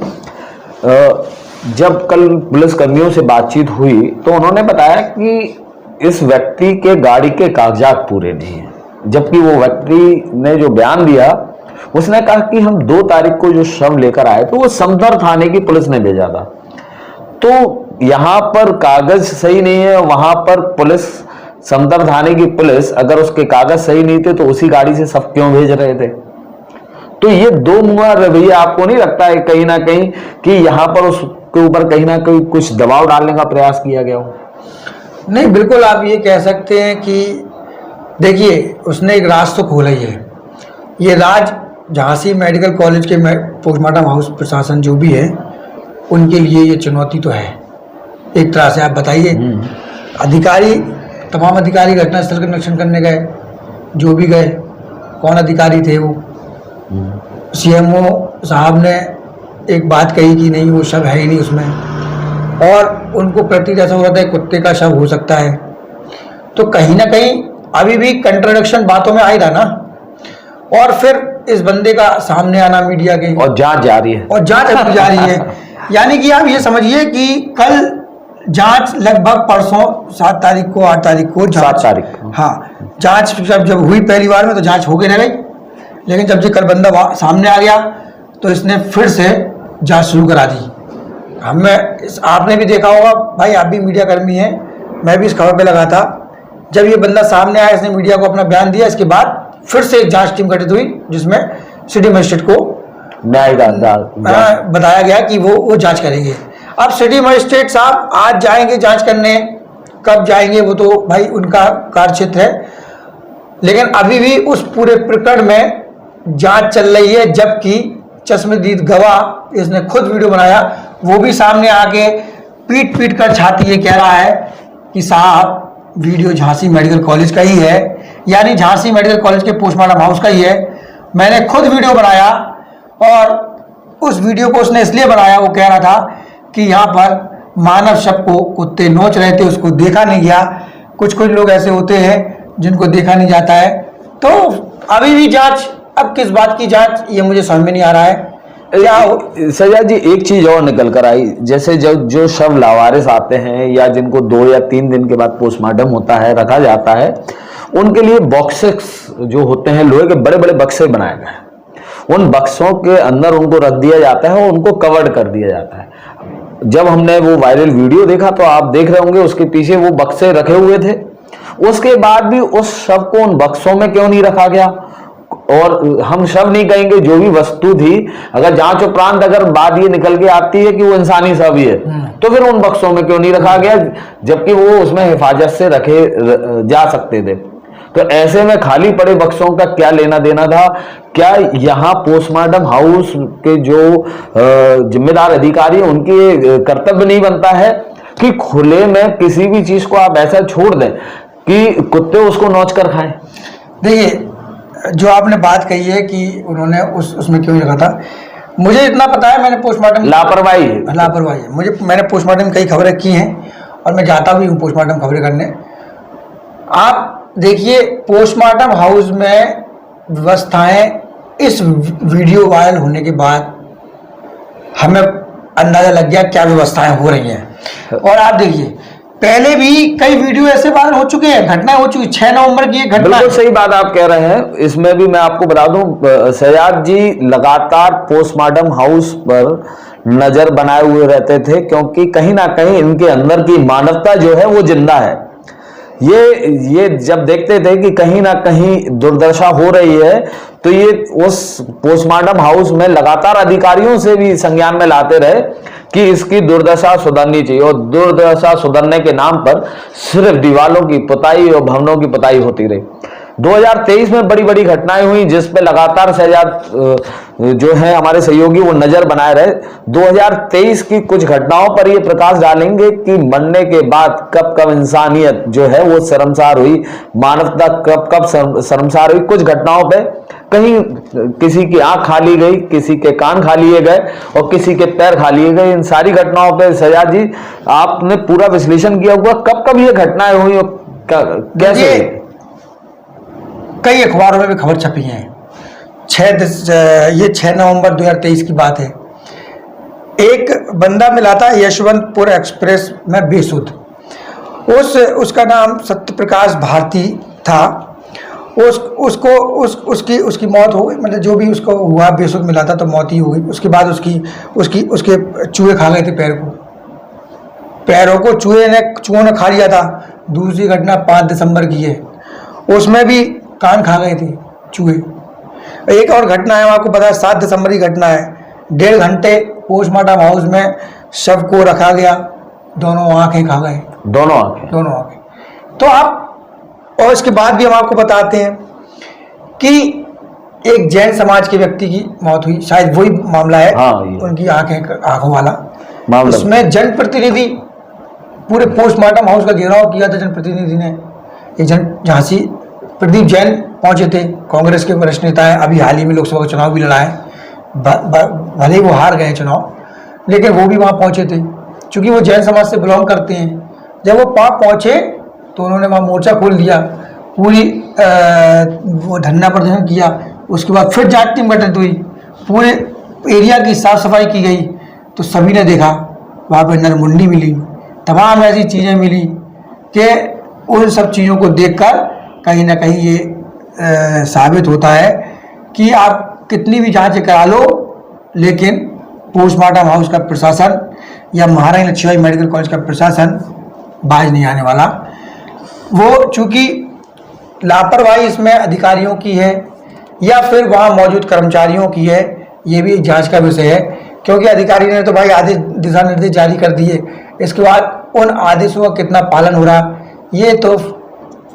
जब कल पुलिस कर्मियों से बातचीत हुई तो उन्होंने बताया कि इस व्यक्ति के गाड़ी के कागजात पूरे नहीं है, जबकि वो व्यक्ति ने जो बयान दिया उसने कहा कि हम 2 तारीख को जो शव लेकर आए तो वो समदर थाने की पुलिस ने भेजा था। तो यहां पर कागज सही नहीं है, वहां पर पुलिस, समदर थाने की पुलिस अगर उसके कागज सही नहीं थे तो उसी गाड़ी से शव क्यों भेज रहे थे? तो ये दो मुआ रवैया आपको नहीं लगता है कहीं ना कहीं कि यहां पर उसके ऊपर कहीं ना कहीं कुछ दबाव डालने का प्रयास किया गया हो? नहीं, बिल्कुल आप ये कह सकते हैं कि देखिए उसने एक राज तो खोला ही है। ये राज झांसी मेडिकल कॉलेज के पोस्टमार्टम हाउस प्रशासन जो भी है उनके लिए ये चुनौती तो है एक तरह से। आप बताइए, अधिकारी, तमाम अधिकारी घटनास्थल का निरीक्षण करने गए, जो भी गए, कौन अधिकारी थे वो? सीएमओ साहब ने एक बात कही कि नहीं वो शव है ही नहीं उसमें, और उनको प्रतीत ऐसा हो रहा था कुत्ते का शव हो सकता है। तो कहीं ना कहीं अभी भी कंट्राडिक्शन बातों में आ ही रहा ना, और फिर इस बंदे का सामने आना मीडिया के, और जांच जारी है, और जांच अभी जारी है। यानी कि आप ये समझिए कि कल जांच लगभग परसों 7 तारीख को 8 तारीख को 7 तारीख, हाँ, जांच जब हुई पहली बार में तो जांच हो गई रह गई, लेकिन जब ये कल बंदा सामने आ गया तो इसने फिर से जांच शुरू करा दी। आपने भी देखा होगा भाई, आप भी मीडिया कर्मी हैं, मैं भी इस खबर पे लगा था। जब ये बंदा सामने आया, इसने मीडिया को अपना बयान दिया, इसके बाद फिर से एक जांच टीम गठित हुई जिसमें सिटी मजिस्ट्रेट को बताया गया कि वो जांच करेंगे। अब सिटी मजिस्ट्रेट साहब आज जाएंगे जांच करने, कब जाएंगे वो तो भाई उनका कार्यक्षेत्र है, लेकिन अभी भी उस पूरे प्रकरण में जांच चल रही है। जबकि चश्मदीद गवाह, इसने खुद वीडियो बनाया, वो भी सामने आके पीट पीट कर छाती ये कह रहा है कि साहब वीडियो झांसी मेडिकल कॉलेज का ही है, यानी झांसी मेडिकल कॉलेज के पोस्टमार्टम हाउस का ही है। मैंने खुद वीडियो बनाया और उस वीडियो को उसने इसलिए बनाया, वो कह रहा था कि यहाँ पर मानव शव को कुत्ते नोच रहे थे, उसको देखा नहीं गया। कुछ लोग ऐसे होते हैं जिनको देखा नहीं जाता है। तो अभी भी जांच, अब किस बात की जांच ये मुझे समझ में नहीं आ रहा है। सजाद जी, एक चीज और निकल कर आई, जैसे जो शव लावारिस आते हैं या जिनको 2 या 3 दिन के बाद पोस्टमार्टम होता है, रखा जाता है, उनके लिए बॉक्सेस जो होते हैं, लोहे के बड़े बड़े बक्से बनाए गए हैं। उन बक्सों के अंदर उनको रख दिया जाता है और उनको कवर्ड कर दिया जाता है। जब हमने वो वायरल वीडियो देखा तो आप देख रहे होंगे उसके पीछे वो बक्से रखे हुए थे। उसके बाद भी उस शव को उन बक्सों में क्यों नहीं रखा गया? और हम शव नहीं कहेंगे, जो भी वस्तु थी, अगर जांच उपरांत अगर बात ये निकल के आती है कि वो इंसानी शव ही है, तो फिर उन बक्सों में क्यों नहीं रखा गया, जबकि वो उसमें हिफाजत से रखे जा सकते थे? तो ऐसे में खाली पड़े बक्सों का क्या लेना देना था? क्या यहाँ पोस्टमार्टम हाउस के जो जिम्मेदार अधिकारी हैं उनकी कर्तव्य नहीं बनता है कि खुले में किसी भी चीज को आप ऐसा छोड़ दें कि कुत्ते उसको नोच कर खाएं? देखिए, जो आपने बात कही है कि उन्होंने उसमें क्यों रखा था, मुझे इतना पता है, मैंने पोस्टमार्टम, लापरवाही है, मैंने पोस्टमार्टम कई खबरें की हैं और मैं जाता भी हूँ पोस्टमार्टम खबरें करने। आप देखिए, पोस्टमार्टम हाउस में व्यवस्थाएं इस वीडियो वायरल होने के बाद हमें अंदाजा लग गया क्या व्यवस्थाएं हो रही हैं। और आप देखिए, पहले भी कई वीडियो ऐसे वायरल हो चुके हैं, घटनाएं हो चुकी। 6 नवंबर की एक घटना, बिल्कुल सही बात आप कह रहे हैं। इसमें भी मैं आपको बता दूं, सजाद जी लगातार पोस्टमार्टम हाउस पर नजर बनाए हुए रहते थे, क्योंकि कहीं ना कहीं इनके अंदर की मानवता जो है वो जिंदा है। ये जब देखते थे कि कहीं ना कहीं दुर्दशा हो रही है, तो ये उस पोस्टमार्टम हाउस में लगातार अधिकारियों से भी संज्ञान में लाते रहे कि इसकी दुर्दशा सुधरनी चाहिए। और दुर्दशा सुधरने के नाम पर सिर्फ दीवालों की पुताई और भवनों की पुताई होती रही। 2023 में बड़ी बड़ी घटनाएं हुई जिस पे लगातार सजाद जो है हमारे सहयोगी वो नजर बनाए रहे। 2023 की कुछ घटनाओं पर ये प्रकाश डालेंगे कि मरने के बाद कब कब इंसानियत जो है वो शर्मसार हुई, मानवता कब कब शर्मसार हुई। कुछ घटनाओं पे कहीं किसी की आंख खा ली गई, किसी के कान खा लिए गए और किसी के पैर खा लिए गए। इन सारी घटनाओं पे सजाद जी आपने पूरा विश्लेषण किया हुआ, कब कब ये घटनाएं हुई और कैसे? कई अखबारों में भी खबर छपी है। ये 6 नवंबर 2023 की बात है। एक बंदा मिला था यशवंतपुर एक्सप्रेस में बेसुध। उसका नाम सत्य प्रकाश भारती था। उसकी मौत हो गई, मतलब जो भी उसको हुआ, बेसुध मिला था तो मौत ही हो गई। उसके बाद उसके चूहे खा गए थे पैरों को चूहों ने खा लिया था। दूसरी घटना 5 दिसंबर की है, उसमें भी कान खा गए थे चूहे। एक और घटना है, आपको पता है 7 दिसंबर की घटना है। 1.5 घंटे पोस्टमार्टम हाउस में शव को रखा गया, दोनों आंखें खा गए। दोनों आंखें। तो आप, और इसके बाद भी हम आपको बताते हैं कि एक जैन समाज के व्यक्ति की मौत हुई, शायद वही मामला है। हाँ, उनकी आंखों वाला मामला। उसमें जनप्रतिनिधि, पूरे पोस्टमार्टम हाउस का घेराव किया था जनप्रतिनिधि ने। झांसी प्रदीप जैन पहुंचे थे, कांग्रेस के वरिष्ठ नेता है, अभी हाल ही में लोकसभा का चुनाव भी लड़ा है। भले ही वो हार गए चुनाव, लेकिन वो भी वहाँ पहुंचे थे, क्योंकि वो जैन समाज से बिलोंग करते हैं। जब वो पहुंचे तो उन्होंने वहाँ मोर्चा खोल दिया, पूरी वो धरना प्रदर्शन किया। उसके बाद फिर जांच टीम गठित हुई, पूरे एरिया की साफ सफाई की गई। तो सभी ने देखा वहाँ पर नरमुंडी मिली, तमाम ऐसी चीज़ें मिली कि उन सब चीज़ों को देखकर कहीं ना कहीं ये साबित होता है कि आप कितनी भी जांच करा लो, लेकिन पोस्टमार्टम हाउस का प्रशासन या महारानी लक्ष्मीबाई मेडिकल कॉलेज का प्रशासन बाज नहीं आने वाला। वो चूंकि लापरवाही इसमें अधिकारियों की है या फिर वहाँ मौजूद कर्मचारियों की है, ये भी जांच का विषय है। क्योंकि अधिकारी ने तो भाई आदेश, दिशा निर्देश जारी कर दिए, इसके बाद उन आदेशों का कितना पालन हो रहा ये तो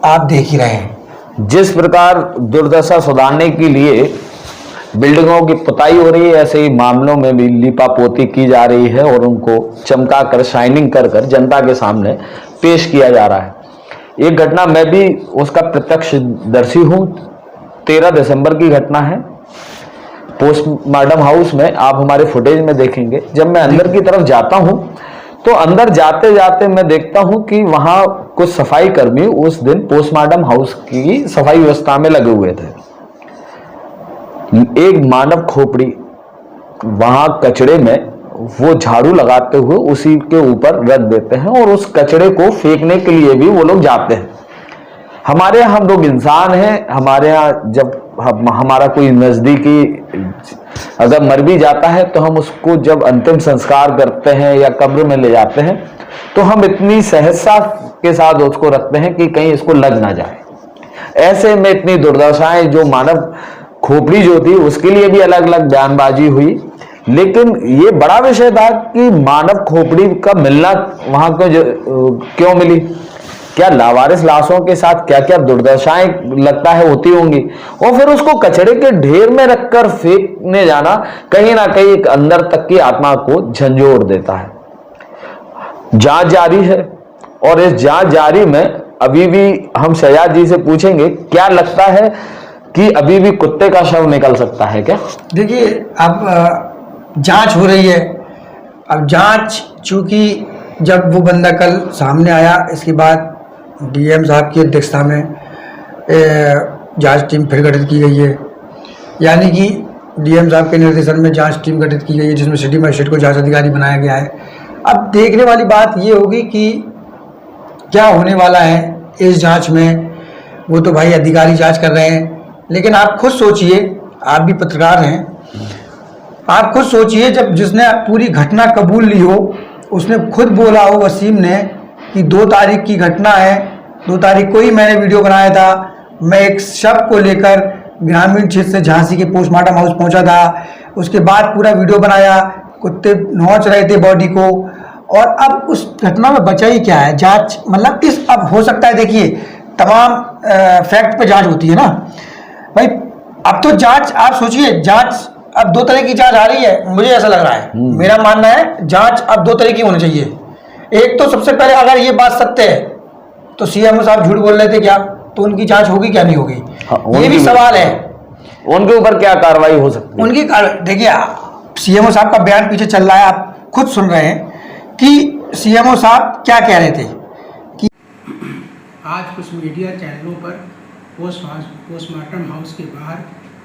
आप देख ही रहे हैं। जिस प्रकार दुर्दशा सुधारने के लिए बिल्डिंगों की पुताई हो रही है, ऐसे ही मामलों में भी लीपापोती की जा रही है और उनको चमका कर, शाइनिंग कर कर जनता के सामने पेश किया जा रहा है। एक घटना मैं भी उसका प्रत्यक्षदर्शी हूँ, 13 दिसंबर की घटना है। पोस्टमार्टम हाउस में आप हमारे फुटेज में देखेंगे, जब मैं अंदर की तरफ जाता हूँ तो अंदर जाते जाते मैं देखता हूं कि वहां कुछ सफाई कर्मी उस दिन पोस्टमार्टम हाउस की सफाई व्यवस्था में लगे हुए थे। एक मानव खोपड़ी वहां कचड़े में वो झाड़ू लगाते हुए उसी के ऊपर रख देते हैं और उस कचड़े को फेंकने के लिए भी वो लोग जाते हैं। हमारे यहाँ हम लोग इंसान हैं, हमारे यहाँ जब हमारा कोई नजदीकी अगर मर भी जाता है तो हम उसको जब अंतिम संस्कार करते हैं या कब्र में ले जाते हैं तो हम इतनी सहजता के साथ उसको रखते हैं कि कहीं इसको लग ना जाए। ऐसे में इतनी दुर्दशाएं, जो मानव खोपड़ी जो थी उसके लिए भी अलग अलग बयानबाजी हुई, लेकिन ये बड़ा विषय था कि मानव खोपड़ी का मिलना वहां क्यों मिली, क्या लावारिस लाशों के साथ क्या क्या दुर्दशाएं लगता है होती होंगी, और फिर उसको कचड़े के ढेर में रखकर फेंकने जाना कहीं ना कहीं एक अंदर तक की आत्मा को झंझोर देता है। जांच जारी है और इस जांच जारी में अभी भी हम सजाद जी से पूछेंगे, क्या लगता है कि अभी भी कुत्ते का शव निकल सकता है क्या? देखिए, अब जांच हो रही है। अब जांच चूंकि जब वो बंदा कल सामने आया, इसके बाद डीएम साहब की अध्यक्षता में जांच टीम फिर गठित की गई है। यानी कि डीएम साहब के निर्देशन में जांच टीम गठित की गई है, जिसमें सिटी मजिस्ट्रेट को जांच अधिकारी बनाया गया है। अब देखने वाली बात ये होगी कि क्या होने वाला है इस जांच में। वो तो भाई अधिकारी जांच कर रहे हैं, लेकिन आप खुद सोचिए, आप भी पत्रकार हैं, आप खुद सोचिए, जब जिसने पूरी घटना कबूल ली हो, उसने खुद बोला हो वसीम ने कि 2 तारीख की घटना है, 2 तारीख को ही मैंने वीडियो बनाया था, मैं एक शव को लेकर ग्रामीण क्षेत्र से झांसी के पोस्टमार्टम हाउस पहुंचा था, उसके बाद पूरा वीडियो बनाया, कुत्ते नोच रहे थे बॉडी को। और अब उस घटना में बचा ही क्या है? जांच, मतलब इस, अब हो सकता है, देखिए तमाम फैक्ट पे जांच होती है ना भाई। अब तो जांच, आप सोचिए, जांच अब 2 तरह की जांच आ रही है, मुझे ऐसा लग रहा है, मेरा मानना है जांच अब 2 तरह की होनी चाहिए। एक तो सबसे पहले, अगर ये बात सत्य है तो सीएम साहब झूठ बोल रहे थे क्या, तो उनकी जांच होगी क्या नहीं होगी, ये भी सवाल है। उनके ऊपर क्या कार्रवाई हो सकती है? उनकी देखिए, सीएमओ साहब का बयान पीछे चल रहा है, आप खुद सुन रहे हैं कि सीएमओ साहब क्या कह रहे थे कि आज कुछ मीडिया चैनलों पर पोस्टमार्टम हाउस के बाहर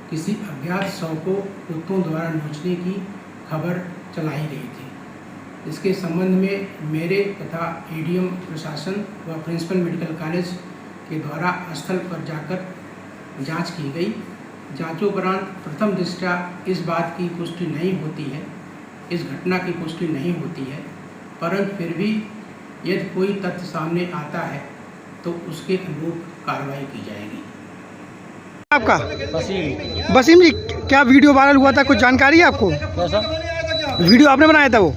किसी अज्ञात शव को कुत्तों द्वारा नोचने की खबर चलाई गई थी। इसके संबंध में मेरे तथा एडीएम प्रशासन व प्रिंसिपल मेडिकल कॉलेज के द्वारा स्थल पर जाकर जांच की गई। जांचोपरांत प्रथम दृष्टया इस बात की पुष्टि नहीं होती है, इस घटना की पुष्टि नहीं होती है, परंतु फिर भी यदि कोई तथ्य सामने आता है तो उसके अनुरूप कार्रवाई की जाएगी। आपका वसीम जी, क्या वीडियो वायरल हुआ था, कुछ जानकारी है आपको? कैसा वीडियो आपने बनाया था वो?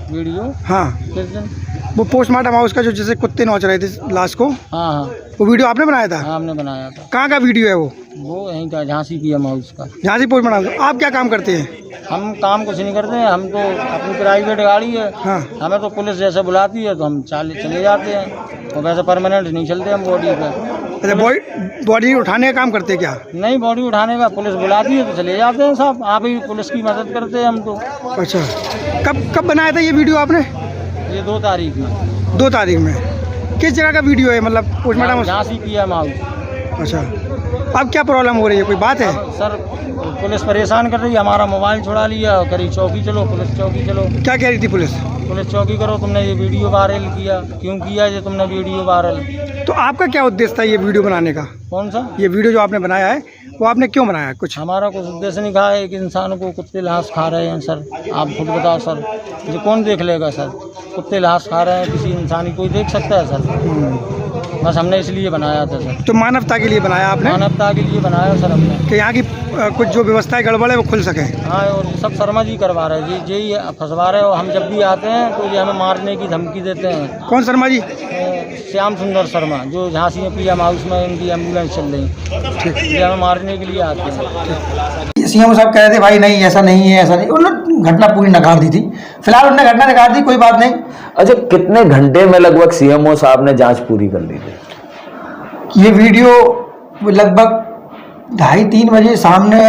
वीडियो? हाँ, किस दिन? वो पोस्टमार्टम हाउस का जो जैसे कुत्ते नोच रहे थे लाश को, हाँ, वो वीडियो आपने बनाया था? हाँ, हमने बनाया था। कहाँ का वीडियो है वो? वो यहीं का झांसी पीएम हाउस का। झांसी पोस्टमार्टम। आप क्या काम करते हैं? हम काम कुछ नहीं करते हैं, हम तो अपनी प्राइवेट गाड़ी है। हाँ। हमें तो पुलिस जैसे बुलाती है तो हम चले जाते हैं, और वैसे परमानेंट नहीं चलते हम बॉडी पे। अच्छा, बॉडी उठाने का काम करते हैं क्या? नहीं, बॉडी उठाने का पुलिस बुलाती है तो चले जाते हैं साहब। आप ही पुलिस की मदद करते हैं हम तो। अच्छा, कब बनाया था ये वीडियो आपने? ये 2 तारीख में। 2 तारीख में। किस जगह का वीडियो है, मतलब पोस्टमार्टम? Jhansi PM house. अच्छा, अब क्या प्रॉब्लम हो रही है, कोई बात है? सर, पुलिस परेशान कर रही है, हमारा मोबाइल छुड़ा लिया, करी चौकी चलो, पुलिस चौकी चलो। क्या कह रही थी पुलिस? पुलिस चौकी करो, तुमने ये वीडियो वायरल किया, क्यों किया ये तुमने वीडियो वायरल? तो आपका क्या उद्देश्य था ये वीडियो बनाने का? कौन सा? ये वीडियो जो आपने बनाया है वो आपने क्यों बनाया है? कुछ हमारा कुछ उद्देश्य नहीं कहा है कि इंसान को कुत्ते लाश खा रहे हैं सर। आप खुद बताओ सर, ये कौन देख लेगा सर? कुत्ते लाश खा रहे हैं किसी इंसान की, कोई देख सकता है सर? बस हमने इसलिए बनाया था सर। तो मानवता के लिए बनाया आपने? मानवता के लिए बनाया सर हमने, कि यहाँ की कुछ जो व्यवस्थाएं गड़बड़ है वो खुल सके। हाँ, और ये सब शर्मा जी करवा रहे हैं जी, ये फंसवा रहे हैं। और हम जब भी आते हैं तो ये हमें मारने की धमकी देते हैं। कौन शर्मा जी? श्याम सुंदर शर्मा, जो झांसी में पीएम हाउस में इनकी एम्बुलेंस चल रही, ये हमें मारने के लिए आते हैं। सीएम साहब कह रहे थे भाई नहीं ऐसा नहीं है, ऐसा नहीं। उन्होंने घटना पूरी नकार दी थी। फिलहाल उन्होंने घटना नकार दी, कोई बात नहीं। अच्छा, कितने घंटे में लगभग सीएमओ साहब ने जांच पूरी कर ली थी? ये वीडियो लगभग 2:30-3 बजे सामने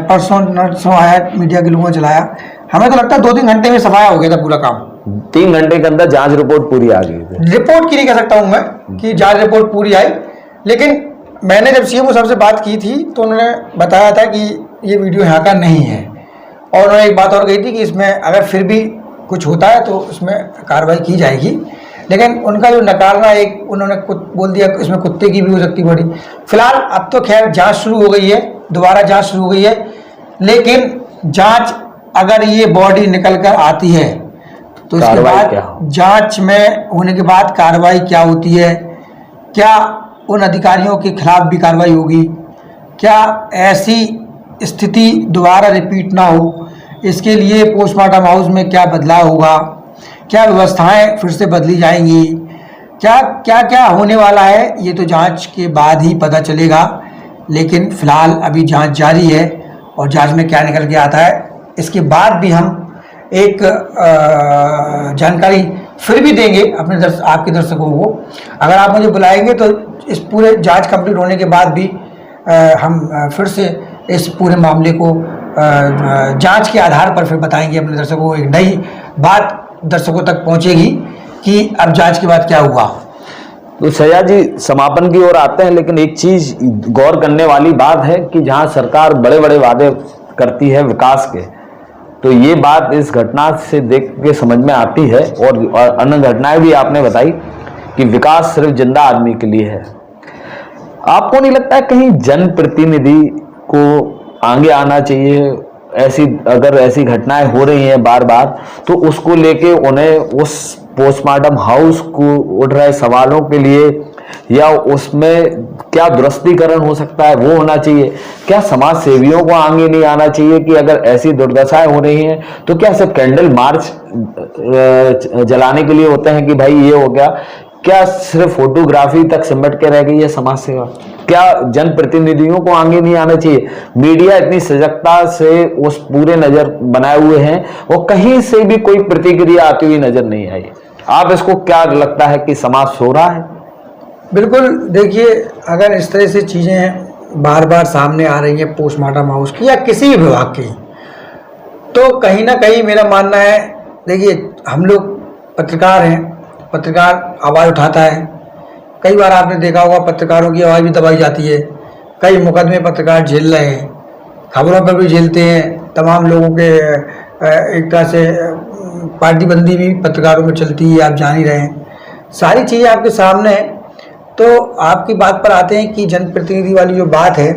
परसों आया, मीडिया के लोगों ने चलाया। हमें तो लगता है 2-3 घंटे में सफाया हो गया था पूरा काम। 3 घंटे के अंदर जांच रिपोर्ट पूरी आ गई थी। रिपोर्ट की नहीं कह सकता हूँ मैं कि जांच रिपोर्ट पूरी आई, लेकिन मैंने जब सीएमओ साहब से बात की थी तो उन्होंने बताया था कि ये वीडियो यहाँ का नहीं है। और उन्होंने एक बात और कही थी कि इसमें अगर फिर भी कुछ होता है तो इसमें कार्रवाई की जाएगी। लेकिन उनका जो नकारना, एक उन्होंने बोल दिया इसमें कुत्ते की भी हो सकती बॉडी। फिलहाल अब तो खैर जांच शुरू हो गई है, दोबारा जांच शुरू हो गई है। लेकिन जांच अगर ये बॉडी निकल कर आती है तो इसके बाद जांच में होने के बाद कार्रवाई क्या होती है, क्या उन अधिकारियों के खिलाफ भी कार्रवाई होगी, क्या ऐसी स्थिति दोबारा रिपीट ना हो, इसके लिए पोस्टमार्टम हाउस में क्या बदलाव होगा, क्या व्यवस्थाएं फिर से बदली जाएंगी, क्या क्या क्या होने वाला है, ये तो जांच के बाद ही पता चलेगा। लेकिन फिलहाल अभी जांच जारी है और जांच में क्या निकल के आता है इसके बाद भी हम एक जानकारी फिर भी देंगे अपने आपके दर्शकों को। अगर आप मुझे बुलाएंगे तो इस पूरे जांच कंप्लीट होने के बाद भी हम फिर से इस पूरे मामले को जांच के आधार पर फिर बताएंगे अपने दर्शकों को। एक नई बात दर्शकों तक पहुंचेगी कि अब जांच के बाद क्या हुआ। तो सया जी, समापन की ओर आते हैं, लेकिन एक चीज गौर करने वाली बात है कि जहां सरकार बड़े बड़े वादे करती है विकास के, तो ये बात इस घटना से देख के समझ में आती है। और अन्य घटनाएं भी आपने बताई कि विकास सिर्फ जिंदा आदमी के लिए है। आपको नहीं लगता है कहीं जनप्रतिनिधि को आगे आना चाहिए? अगर ऐसी घटनाएं हो रही हैं बार बार तो उसको लेके उन्हें उस पोस्टमार्टम हाउस को उठ रहे सवालों के लिए या उसमें क्या दुरुस्तीकरण हो सकता है वो होना चाहिए। क्या समाज सेवियों को आगे नहीं आना चाहिए कि अगर ऐसी दुर्दशाएं हो रही हैं तो क्या सिर्फ कैंडल मार्च जलाने के लिए होते हैं कि भाई ये हो गया? क्या सिर्फ फोटोग्राफी तक सिमट के रह गई है समाज सेवा? क्या जनप्रतिनिधियों को आगे नहीं आना चाहिए? मीडिया इतनी सजगता से उस पूरे नजर बनाए हुए हैं और कहीं से भी कोई प्रतिक्रिया आती हुई नजर नहीं आई। आप इसको क्या लगता है कि समाज सो रहा है? बिल्कुल, देखिए अगर इस तरह से चीज़ें बार बार सामने आ रही हैं पोस्टमार्टम हाउस की या किसी भी विभाग की, तो कहीं ना कहीं मेरा मानना है, देखिए हम लोग पत्रकार हैं, पत्रकार आवाज़ उठाता है। कई बार आपने देखा होगा पत्रकारों की आवाज़ भी दबाई जाती है, कई मुकदमे पत्रकार झेल रहे हैं, खबरों पर भी झेलते हैं, तमाम लोगों के एक तरह से पार्टी बंदी भी पत्रकारों में चलती है, आप जान ही रहे हैं। सारी चीज़ें आपके सामने हैं। तो आपकी बात पर आते हैं कि जनप्रतिनिधि वाली जो बात है,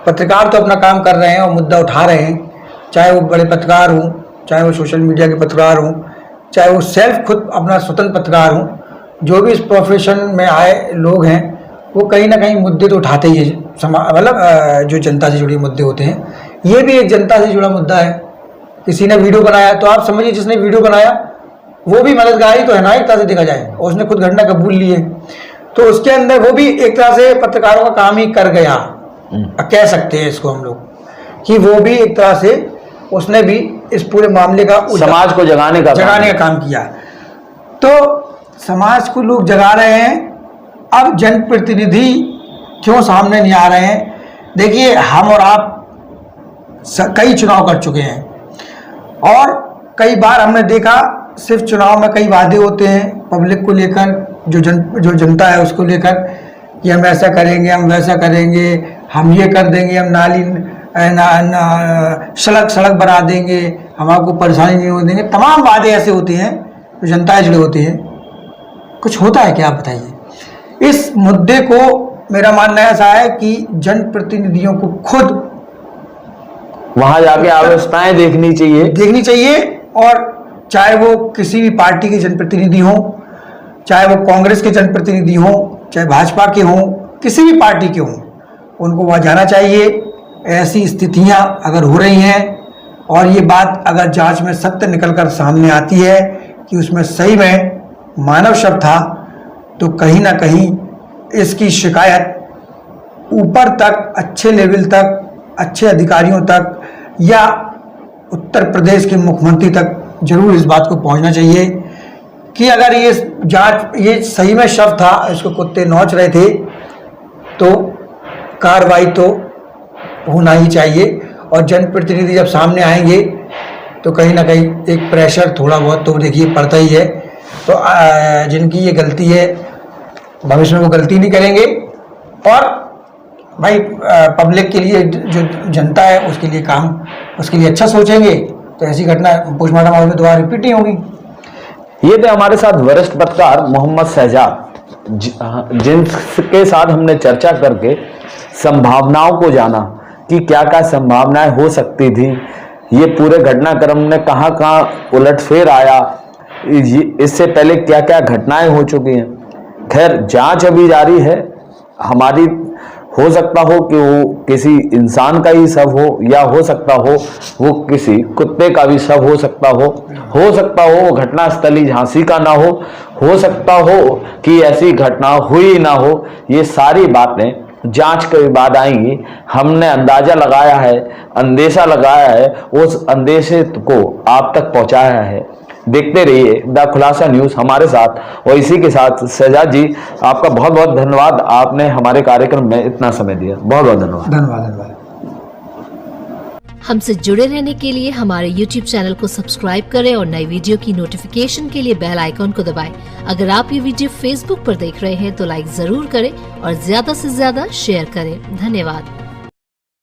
पत्रकार तो अपना काम कर रहे हैं और मुद्दा उठा रहे हैं, चाहे वो बड़े पत्रकार हों, चाहे वो सोशल मीडिया के पत्रकार हों, चाहे वो सेल्फ खुद अपना स्वतंत्र पत्रकार हों, जो भी इस प्रोफेशन में आए लोग हैं वो कहीं ना कहीं मुद्दे तो उठाते ही हैं, मतलब जो जनता से जुड़े मुद्दे होते हैं। ये भी एक जनता से जुड़ा मुद्दा है। किसी ने वीडियो बनाया तो आप समझिए जिसने वीडियो बनाया वो भी मददगार ही तो है ना, एक तरह से देखा जाए, और उसने खुद घटना कबूल ली है, तो उसके अंदर वो भी एक तरह से पत्रकारों का काम ही कर गया, कह सकते हैं इसको हम लोग कि वो भी एक तरह से उसने भी इस पूरे मामले का समाज को जगाने का काम किया। तो समाज को लोग जगा रहे हैं। अब जनप्रतिनिधि क्यों सामने नहीं आ रहे हैं? देखिए, हम और आप कई चुनाव कर चुके हैं और कई बार हमने देखा सिर्फ चुनाव में कई वादे होते हैं पब्लिक को लेकर, जो जनता है उसको लेकर कि हम ऐसा करेंगे, हम वैसा करेंगे, हम ये कर देंगे, हम नाली सड़क बना देंगे, हम आपको परेशानी नहीं होने देंगे। तमाम वादे ऐसे होते हैं जो जनता से जुड़े होते हैं। कुछ होता है क्या, आप बताइए। इस मुद्दे को मेरा मानना ऐसा है कि जनप्रतिनिधियों को खुद वहां जाके अवस्थाएं देखनी चाहिए, और चाहे वो किसी भी पार्टी के जनप्रतिनिधि हों, चाहे वो कांग्रेस के जनप्रतिनिधि हों, चाहे भाजपा के हों, किसी भी पार्टी के हों, उनको वहाँ जाना चाहिए। ऐसी स्थितियाँ अगर हो रही हैं और ये बात अगर जांच में सत्य निकलकर सामने आती है कि उसमें सही में मानव शव था, तो कहीं ना कहीं इसकी शिकायत ऊपर तक, अच्छे लेवल तक, अच्छे अधिकारियों तक या उत्तर प्रदेश के मुख्यमंत्री तक जरूर इस बात को पहुंचना चाहिए कि अगर ये सही में शव था, इसको कुत्ते नोच रहे थे, तो कार्रवाई तो होना ही चाहिए। और जनप्रतिनिधि जब सामने आएंगे तो कहीं ना कहीं एक प्रेशर थोड़ा बहुत तो देखिए पड़ता ही है। तो जिनकी ये गलती है भविष्य में वो गलती नहीं करेंगे, और भाई पब्लिक के लिए, जो जनता है उसके लिए अच्छा सोचेंगे, तो ऐसी घटना पोस्टमार्टम हाउस में दोबारा रिपीट नहीं होगी। ये थे हमारे साथ वरिष्ठ पत्रकार मोहम्मद शहजाद, जिनके साथ हमने चर्चा करके संभावनाओं को जाना कि क्या क्या संभावनाएं हो सकती थी, ये पूरे घटनाक्रम में कहाँ कहाँ उलटफेर आया, इससे पहले क्या क्या घटनाएं हो चुकी हैं। खैर, जांच अभी जारी है। हमारी हो सकता हो कि वो किसी इंसान का ही शव हो, या हो सकता हो वो किसी कुत्ते का भी शव हो सकता हो वो घटना स्थली झांसी का ना हो सकता हो कि ऐसी घटना हुई ना हो। ये सारी बातें जांच के बाद आएंगी। हमने अंदाजा लगाया है, अंदेशा लगाया है, उस अंदेशे को आप तक पहुंचाया है। देखते रहिए द खुलासा न्यूज़ हमारे साथ। और इसी के साथ शहजाद जी, आपका बहुत बहुत धन्यवाद, आपने हमारे कार्यक्रम में इतना समय दिया। बहुत बहुत धन्यवाद। हमसे जुड़े रहने के लिए हमारे YouTube चैनल को सब्सक्राइब करें और नई वीडियो की नोटिफिकेशन के लिए बेल आइकॉन को दबाएं। अगर आप ये वीडियो Facebook पर देख रहे हैं तो लाइक जरूर करें और ज्यादा से ज्यादा शेयर करें। धन्यवाद।